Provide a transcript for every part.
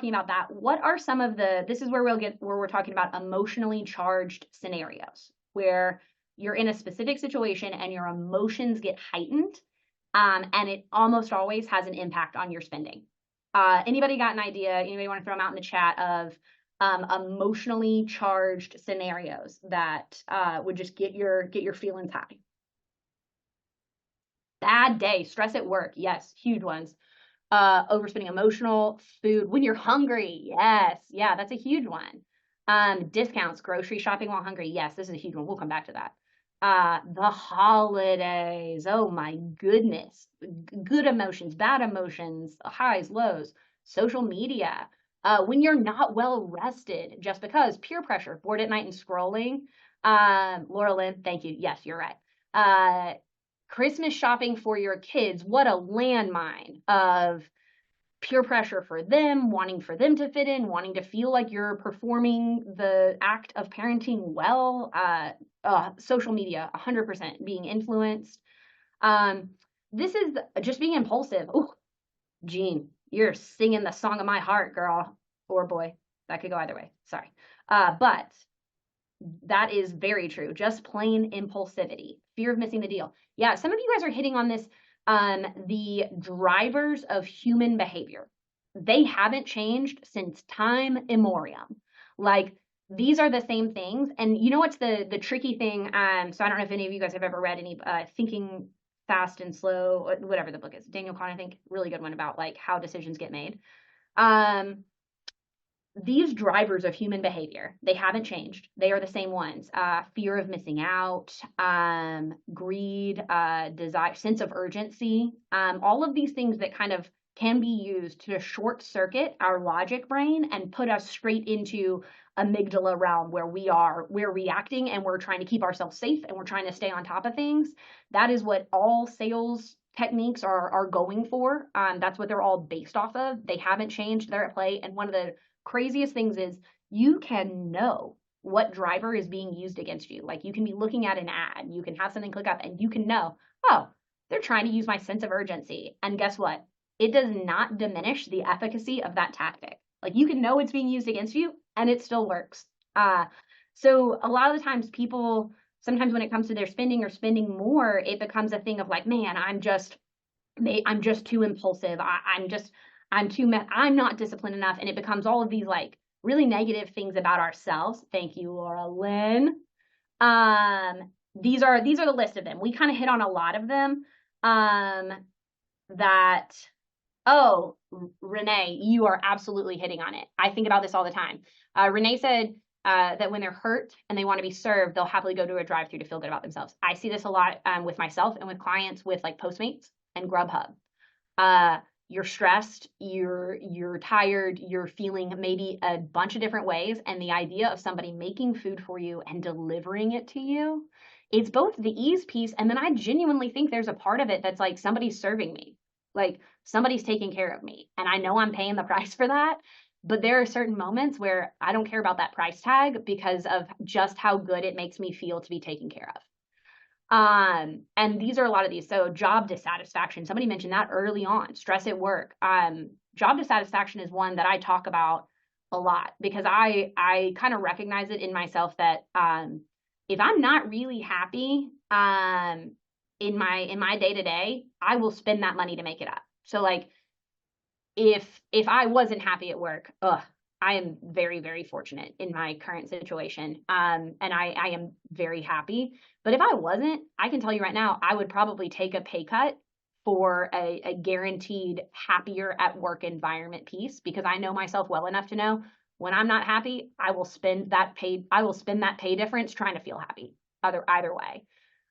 talking about that, what are some of this is where we're talking about emotionally charged scenarios where you're in a specific situation and your emotions get heightened, and it almost always has an impact on your spending. Anybody got an idea? Anybody want to throw them out in the chat of emotionally charged scenarios that would just get your feelings high? Bad day, stress at work, yes, huge ones. Overspending, emotional, food, when you're hungry, yes, yeah, that's a huge one. Discounts, grocery shopping while hungry, yes, this is a huge one. We'll come back to that. The holidays, oh my goodness, good emotions, bad emotions, highs, lows, social media, when you're not well rested, just because peer pressure, bored at night and scrolling. Laura Lynn, thank you. Yes, you're right. Christmas shopping for your kids, what a landmine of peer pressure for them, wanting for them to fit in, wanting to feel like you're performing the act of parenting well. Social media, 100% being influenced. This is just being impulsive. Oh, Jean, you're singing the song of my heart, girl or boy. That could go either way. Sorry. But that is very true. Just plain impulsivity, fear of missing the deal. Yeah, some of you guys are hitting on this. The drivers of human behavior, they haven't changed since time immemorial. Like, these are the same things. And you know what's the tricky thing? So I don't know if any of you guys have ever read any Thinking Fast and Slow, whatever the book is. Daniel Kahn, I think, really good one about like how decisions get made. These drivers of human behavior, they haven't changed. They are the same ones. Fear of missing out, greed, desire, sense of urgency, all of these things that kind of can be used to short circuit our logic brain and put us straight into amygdala realm where we're reacting and we're trying to keep ourselves safe and we're trying to stay on top of things. That is what all sales techniques are going for. That's what they're all based off of. They haven't changed. They're at play. And one of the craziest things is you can know what driver is being used against you. Like, you can be looking at an ad, you can have something click up and you can know, oh, they're trying to use my sense of urgency. And guess what? It does not diminish the efficacy of that tactic. Like, you can know it's being used against you and it still works. So a lot of the times people, sometimes when it comes to their spending or spending more, it becomes a thing of like, man, I'm just too impulsive. I'm not disciplined enough. And it becomes all of these like really negative things about ourselves. Thank you, Laura Lynn. These are the list of them. We kind of hit on a lot of them. Oh, Renee, you are absolutely hitting on it. I think about this all the time. Renee said that when they're hurt and they want to be served, they'll happily go to a drive-thru to feel good about themselves. I see this a lot with myself and with clients with like Postmates and Grubhub. You're stressed, you're tired, you're feeling maybe a bunch of different ways, and the idea of somebody making food for you and delivering it to you, it's both the ease piece, and then I genuinely think there's a part of it that's like somebody's serving me, like somebody's taking care of me, and I know I'm paying the price for that, but there are certain moments where I don't care about that price tag because of just how good it makes me feel to be taken care of. And these are a lot of these. So job dissatisfaction, somebody mentioned that early on, stress at work. Job dissatisfaction is one that I talk about a lot because I kind of recognize it in myself that, if I'm not really happy, in my day to day, I will spend that money to make it up. So like, if I wasn't happy at work, I am very, very fortunate in my current situation. And I am very happy. But if I wasn't, I can tell you right now, I would probably take a pay cut for a guaranteed happier at work environment piece because I know myself well enough to know when I'm not happy, I will spend that pay difference trying to feel happy either way.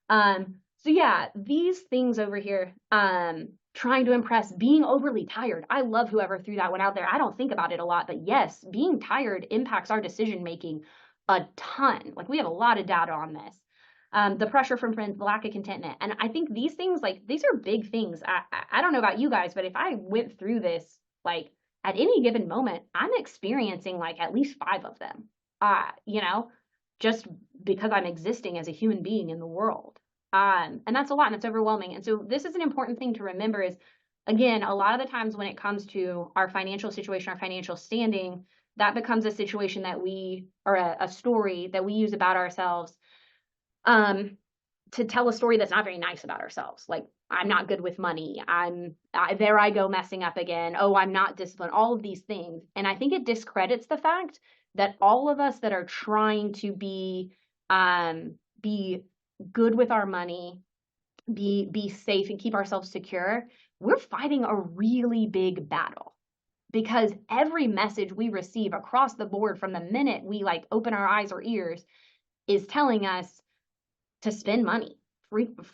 So yeah, these things over here, trying to impress, being overly tired. I love whoever threw that one out there. I don't think about it a lot, but yes, being tired impacts our decision making a ton. Like, we have a lot of data on this. The pressure from friends, the lack of contentment. And I think these things, like, these are big things. I don't know about you guys, but if I went through this, like, at any given moment, I'm experiencing like at least 5 of them, just because I'm existing as a human being in the world. And that's a lot and it's overwhelming. And so this is an important thing to remember is again, a lot of the times when it comes to our financial situation, our financial standing, that becomes a situation that we, or a story that we use about ourselves, um, to tell a story that's not very nice about ourselves. Like, I'm not good with money. There I go messing up again. Oh, I'm not disciplined. All of these things. And I think it discredits the fact that all of us that are trying to be good with our money, be safe and keep ourselves secure, we're fighting a really big battle, because every message we receive across the board from the minute we like open our eyes or ears is telling us to spend money,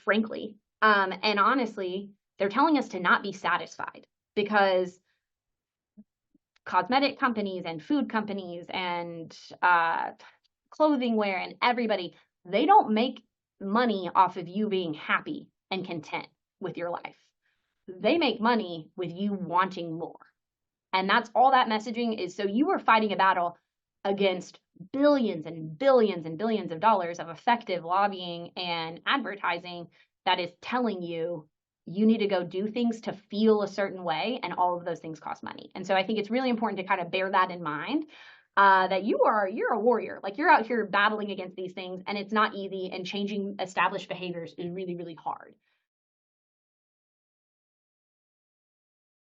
frankly. And honestly, they're telling us to not be satisfied, because cosmetic companies and food companies and clothing wear and everybody, they don't make money off of you being happy and content with your life. They make money with you wanting more. And that's all that messaging is. So you are fighting a battle against billions and billions and billions of dollars of effective lobbying and advertising that is telling you you need to go do things to feel a certain way, and all of those things cost money. And so I think it's really important to kind of bear that in mind, that you're a warrior. Like, you're out here battling against these things, and it's not easy, and changing established behaviors is really, really hard.